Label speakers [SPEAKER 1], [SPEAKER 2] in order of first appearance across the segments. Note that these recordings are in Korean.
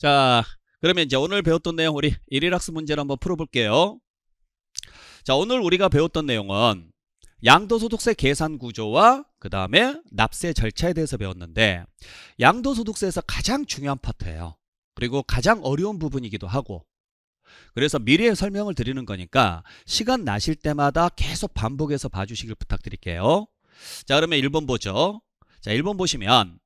[SPEAKER 1] 자, 그러면 이제 오늘 배웠던 내용 우리 일일학습 문제를 한번 풀어볼게요. 자, 오늘 우리가 배웠던 내용은 양도소득세 계산 구조와 그 다음에 납세 절차에 대해서 배웠는데, 양도소득세에서 가장 중요한 파트예요. 그리고 가장 어려운 부분이기도 하고, 그래서 미리에 설명을 드리는 거니까 시간 나실 때마다 계속 반복해서 봐주시길 부탁드릴게요. 자, 그러면 1번 보죠. 자, 1번 보시면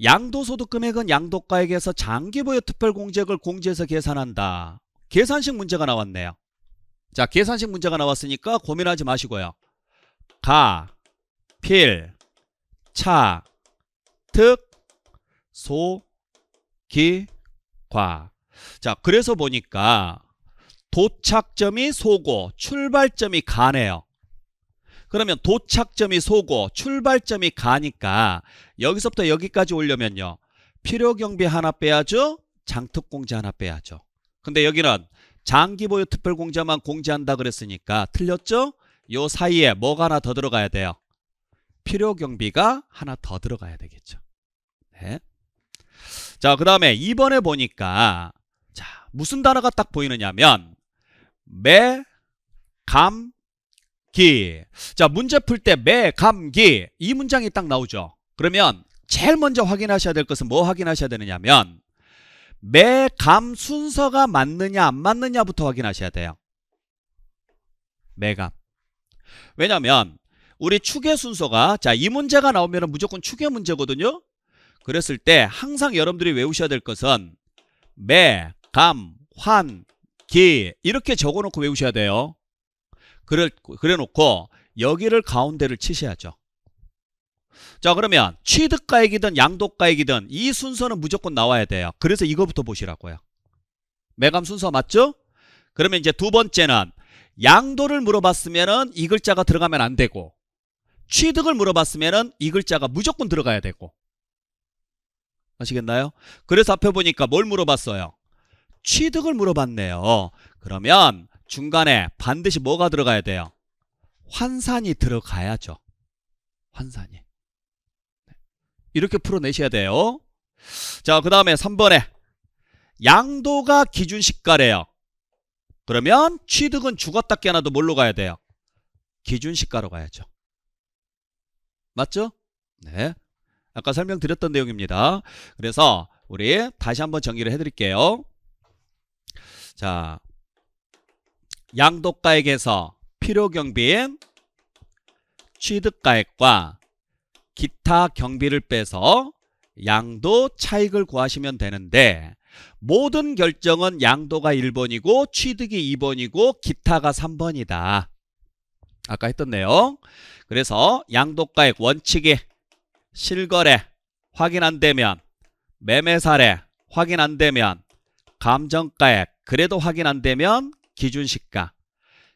[SPEAKER 1] 양도소득 금액은 양도가액에서 장기보유 특별공제액을 공제해서 계산한다. 계산식 문제가 나왔네요. 자, 계산식 문제가 나왔으니까 고민하지 마시고요. 가, 필, 차, 특, 소, 기, 과. 자, 그래서 보니까 도착점이 소고 출발점이 가네요. 그러면 도착점이 소고 출발점이 가니까 여기서부터 여기까지 오려면요, 필요경비 하나 빼야죠, 장특공제 하나 빼야죠. 근데 여기는 장기보유 특별공제만 공제한다 그랬으니까 틀렸죠? 요 사이에 뭐가 하나 더 들어가야 돼요? 필요경비가 하나 더 들어가야 되겠죠. 네. 자, 그 다음에 2번에 보니까 자, 무슨 단어가 딱 보이느냐면 매, 감, 기. 자, 문제 풀 때 매, 감, 기 이 문장이 딱 나오죠. 그러면 제일 먼저 확인하셔야 될 것은 뭐 확인하셔야 되느냐면 매, 감 순서가 맞느냐 안 맞느냐부터 확인하셔야 돼요. 매감. 왜냐면 우리 추계 순서가, 자, 이 문제가 나오면 무조건 추계 문제거든요. 그랬을 때 항상 여러분들이 외우셔야 될 것은 매, 감, 환, 기 이렇게 적어놓고 외우셔야 돼요. 그래 놓고 여기를 가운데를 치셔야죠. 자, 그러면 취득가액이든 양도가액이든 이 순서는 무조건 나와야 돼요. 그래서 이거부터 보시라고요. 매감 순서 맞죠? 그러면 이제 두 번째는 양도를 물어봤으면은 이 글자가 들어가면 안 되고, 취득을 물어봤으면은 이 글자가 무조건 들어가야 되고. 아시겠나요? 그래서 앞에 보니까 뭘 물어봤어요? 취득을 물어봤네요. 그러면 중간에 반드시 뭐가 들어가야 돼요? 환산이 들어가야죠. 환산이. 이렇게 풀어내셔야 돼요. 자, 그 다음에 3번에 양도가 기준시가래요. 그러면 취득은 죽었다 깨어나도 뭘로 가야 돼요? 기준시가로 가야죠. 맞죠? 네. 아까 설명드렸던 내용입니다. 그래서 우리 다시 한번 정리를 해드릴게요. 자, 양도가액에서 필요경비인 취득가액과 기타 경비를 빼서 양도 차익을 구하시면 되는데, 모든 결정은 양도가 1번이고 취득이 2번이고 기타가 3번이다. 아까 했던 내용. 그래서 양도가액 원칙이 실거래 확인 안 되면, 매매사례 확인 안 되면, 감정가액 그래도 확인 안 되면 기준시가,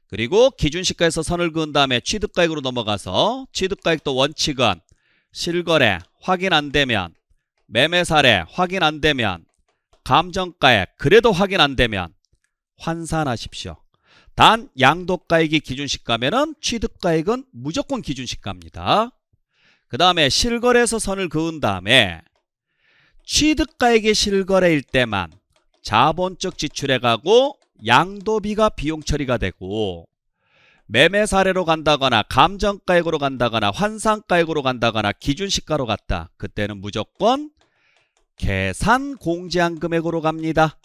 [SPEAKER 1] 그리고 기준시가에서 선을 그은 다음에 취득가액으로 넘어가서 취득가액도 원칙은 실거래 확인 안 되면, 매매사례 확인 안 되면, 감정가액 그래도 확인 안 되면 환산하십시오. 단 양도가액이 기준시가면은 취득가액은 무조건 기준시가입니다. 그 다음에 실거래에서 선을 그은 다음에 취득가액이 실거래일 때만 자본적 지출에 가고 양도비가 비용 처리가 되고, 매매 사례로 간다거나 감정가액으로 간다거나 환산가액으로 간다거나 기준시가로 갔다, 그때는 무조건 계산 공제한 금액으로 갑니다.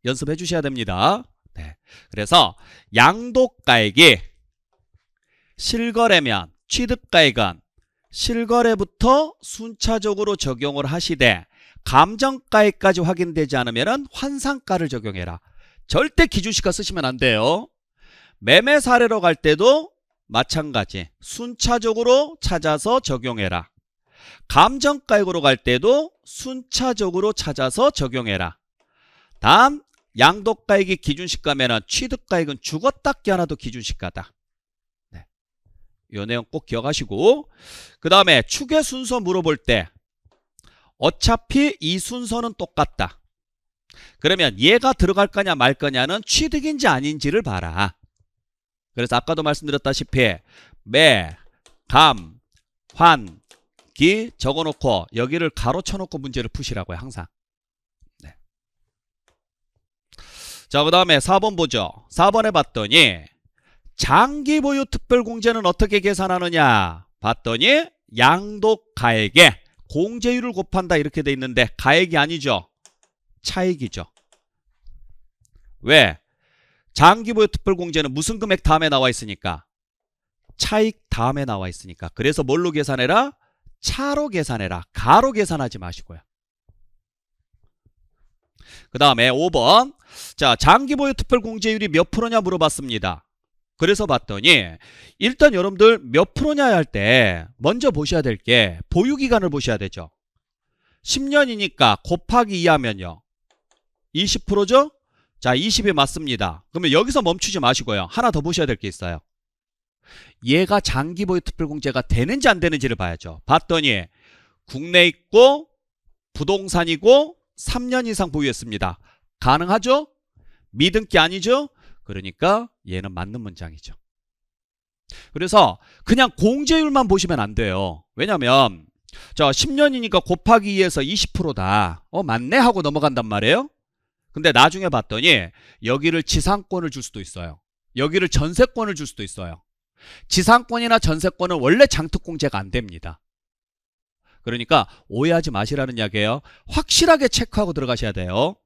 [SPEAKER 1] 연습해 주셔야 됩니다. 네. 그래서 양도가액이 실거래면 취득가액은 실거래부터 순차적으로 적용을 하시되, 감정가액까지 확인되지 않으면 환산가를 적용해라. 절대 기준시가 쓰시면 안 돼요. 매매 사례로 갈 때도 마찬가지 순차적으로 찾아서 적용해라. 감정가액으로 갈 때도 순차적으로 찾아서 적용해라. 단 양도가액이 기준시가면 취득가액은 죽었다 깨어나도 기준시가다. 네. 이 내용 꼭 기억하시고, 그 다음에 추계 순서 물어볼 때 어차피 이 순서는 똑같다. 그러면 얘가 들어갈 거냐 말 거냐는 취득인지 아닌지를 봐라. 그래서 아까도 말씀드렸다시피 매, 감, 환, 기 적어놓고 여기를 가로 쳐놓고 문제를 푸시라고요. 항상. 네. 자, 그 다음에 4번 보죠. 4번에 봤더니 장기 보유 특별공제는 어떻게 계산하느냐 봤더니 양도가액에 공제율을 곱한다 이렇게 돼 있는데 가액이 아니죠. 차익이죠. 왜? 장기 보유 특별공제는 무슨 금액 다음에 나와 있으니까? 차익 다음에 나와 있으니까. 그래서 뭘로 계산해라? 차로 계산해라. 가로 계산하지 마시고요. 그 다음에 5번. 자, 장기 보유 특별공제율이 몇 프로냐 물어봤습니다. 그래서 봤더니 일단 여러분들 몇 프로냐 할 때 먼저 보셔야 될 게 보유기간을 보셔야 되죠. 10년이니까 곱하기 2하면요. 20%죠? 자, 20이 맞습니다. 그러면 여기서 멈추지 마시고요. 하나 더 보셔야 될 게 있어요. 얘가 장기 보유 특별공제가 되는지 안 되는지를 봐야죠. 봤더니 국내 있고 부동산이고 3년 이상 보유했습니다. 가능하죠? 미등기 아니죠? 그러니까 얘는 맞는 문장이죠. 그래서 그냥 공제율만 보시면 안 돼요. 왜냐면 자 10년이니까 곱하기 2에서 20%다. 맞네 하고 넘어간단 말이에요. 근데 나중에 봤더니 여기를 지상권을 줄 수도 있어요. 여기를 전세권을 줄 수도 있어요. 지상권이나 전세권은 원래 장특공제가 안 됩니다. 그러니까 오해하지 마시라는 이야기예요. 확실하게 체크하고 들어가셔야 돼요.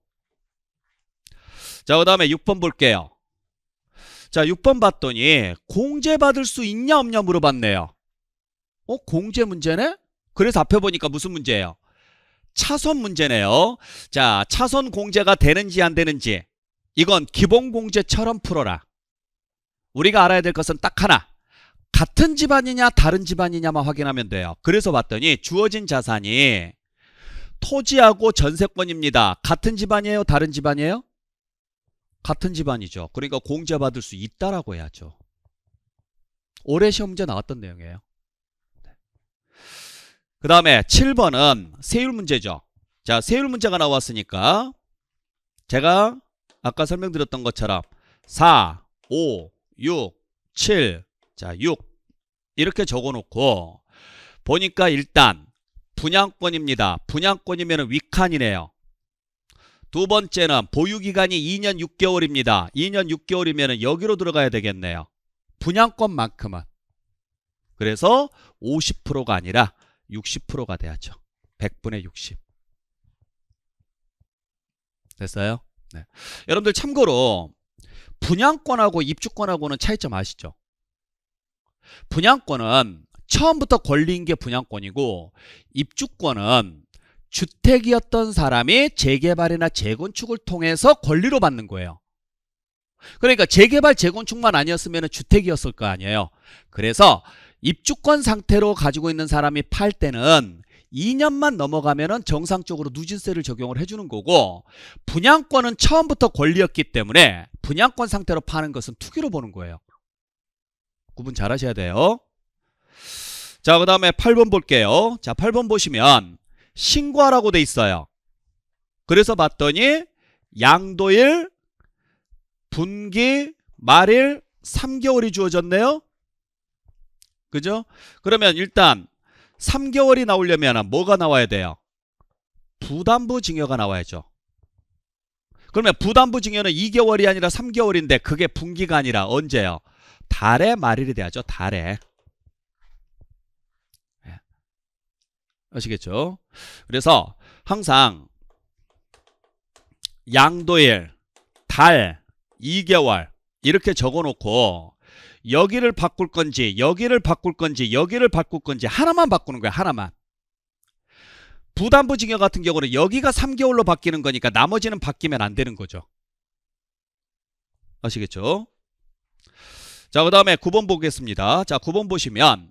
[SPEAKER 1] 자, 그 다음에 6번 볼게요. 자, 6번 봤더니 공제받을 수 있냐 없냐 물어봤네요. 공제 문제네? 그래서 앞에 보니까 무슨 문제예요? 차손 문제네요. 자, 차손 공제가 되는지 안 되는지 이건 기본 공제처럼 풀어라. 우리가 알아야 될 것은 딱 하나. 같은 집안이냐 다른 집안이냐만 확인하면 돼요. 그래서 봤더니 주어진 자산이 토지하고 전세권입니다. 같은 집안이에요? 다른 집안이에요? 같은 집안이죠. 그러니까 공제받을 수 있다라고 해야죠. 올해 시험 문제 나왔던 내용이에요. 그 다음에 7번은 세율 문제죠. 자, 세율 문제가 나왔으니까 제가 아까 설명드렸던 것처럼 4, 5, 6, 7, 자, 6 이렇게 적어놓고 보니까 일단 분양권입니다. 분양권이면 윗칸이네요. 두 번째는 보유기간이 2년 6개월입니다. 2년 6개월이면 여기로 들어가야 되겠네요. 분양권만큼은. 그래서 50%가 아니라 60%가 돼야죠. 100분의 60. 됐어요? 네. 여러분들 참고로 분양권하고 입주권하고는 차이점 아시죠? 분양권은 처음부터 권리인 게 분양권이고 입주권은 주택이었던 사람이 재개발이나 재건축을 통해서 권리로 받는 거예요. 그러니까 재개발, 재건축만 아니었으면 주택이었을 거 아니에요. 그래서 입주권 상태로 가지고 있는 사람이 팔 때는 2년만 넘어가면 정상적으로 누진세를 적용을 해주는 거고 분양권은 처음부터 권리였기 때문에 분양권 상태로 파는 것은 투기로 보는 거예요. 구분 잘 하셔야 돼요. 자, 그 다음에 8번 볼게요. 자, 8번 보시면 신고하라고 돼 있어요. 그래서 봤더니 양도일, 분기, 말일, 3개월이 주어졌네요. 그죠? 그러면 일단 3개월이 나오려면 뭐가 나와야 돼요? 부담부 증여가 나와야죠. 그러면 부담부 증여는 2개월이 아니라 3개월인데 그게 분기가 아니라 언제요? 달에 말일이 돼야죠. 달에. 아시겠죠? 그래서 항상 양도일, 달, 2개월 이렇게 적어놓고 여기를 바꿀 건지 여기를 바꿀 건지 여기를 바꿀 건지 하나만 바꾸는 거야. 하나만. 부담부 증여 같은 경우는 여기가 3개월로 바뀌는 거니까 나머지는 바뀌면 안 되는 거죠. 아시겠죠? 자, 그 다음에 9번 보겠습니다. 자, 9번 보시면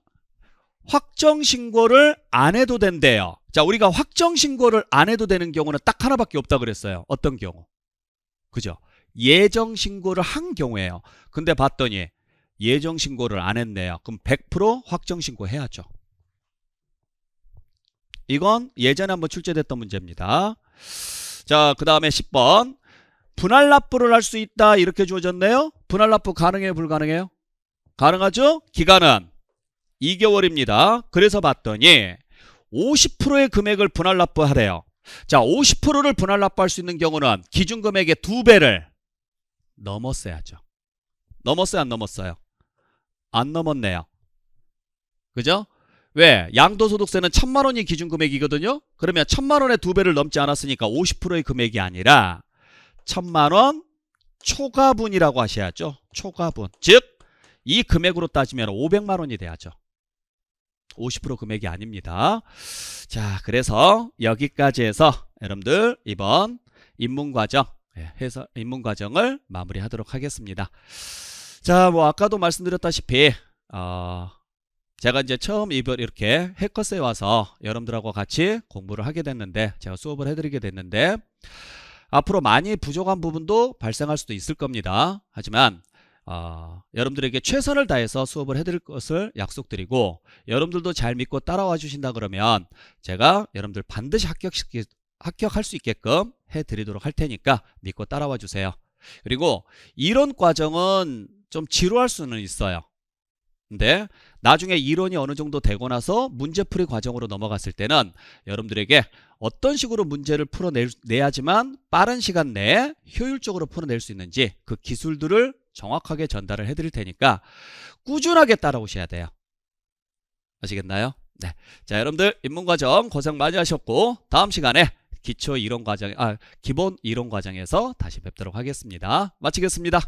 [SPEAKER 1] 확정신고를 안 해도 된대요. 자, 우리가 확정신고를 안 해도 되는 경우는 딱 하나밖에 없다 그랬어요. 어떤 경우? 그죠? 예정신고를 한 경우예요. 근데 봤더니 예정신고를 안 했네요. 그럼 100% 확정신고 해야죠. 이건 예전에 한번 출제됐던 문제입니다. 자, 그 다음에 10번 분할납부를 할 수 있다 이렇게 주어졌네요. 분할납부 가능해요? 불가능해요? 가능하죠? 기간은 2개월입니다. 그래서 봤더니 50%의 금액을 분할 납부하래요. 자, 50%를 분할 납부할 수 있는 경우는 기준금액의 2배를 넘었어야죠. 넘었어요, 안 넘었어요? 안 넘었네요. 그죠? 왜? 양도소득세는 1,000만 원이 기준금액이거든요. 그러면 1,000만 원의 2배를 넘지 않았으니까 50%의 금액이 아니라 1,000만 원 초과분이라고 하셔야죠. 초과분. 즉, 이 금액으로 따지면 500만 원이 돼야죠. 50% 금액이 아닙니다. 자, 그래서 여기까지 해서 여러분들 이번 입문과정 해서 입문과정을 마무리하도록 하겠습니다. 자, 뭐 아까도 말씀드렸다시피 제가 이제 처음 이렇게 해커스에 와서 여러분들하고 같이 공부를 하게 됐는데, 제가 수업을 해드리게 됐는데, 앞으로 많이 부족한 부분도 발생할 수도 있을 겁니다. 하지만 여러분들에게 최선을 다해서 수업을 해드릴 것을 약속드리고, 여러분들도 잘 믿고 따라와 주신다 그러면 제가 여러분들 반드시 합격할 수 있게끔 해드리도록 할 테니까 믿고 따라와 주세요. 그리고 이론 과정은 좀 지루할 수는 있어요. 근데 나중에 이론이 어느 정도 되고 나서 문제풀이 과정으로 넘어갔을 때는 여러분들에게 어떤 식으로 문제를 풀어내야지만 빠른 시간 내에 효율적으로 풀어낼 수 있는지 그 기술들을 정확하게 전달을 해드릴 테니까 꾸준하게 따라오셔야 돼요. 아시겠나요? 네. 자, 여러분들 입문과정 고생 많이 하셨고, 다음 시간에 기본 이론 과정에서 다시 뵙도록 하겠습니다. 마치겠습니다.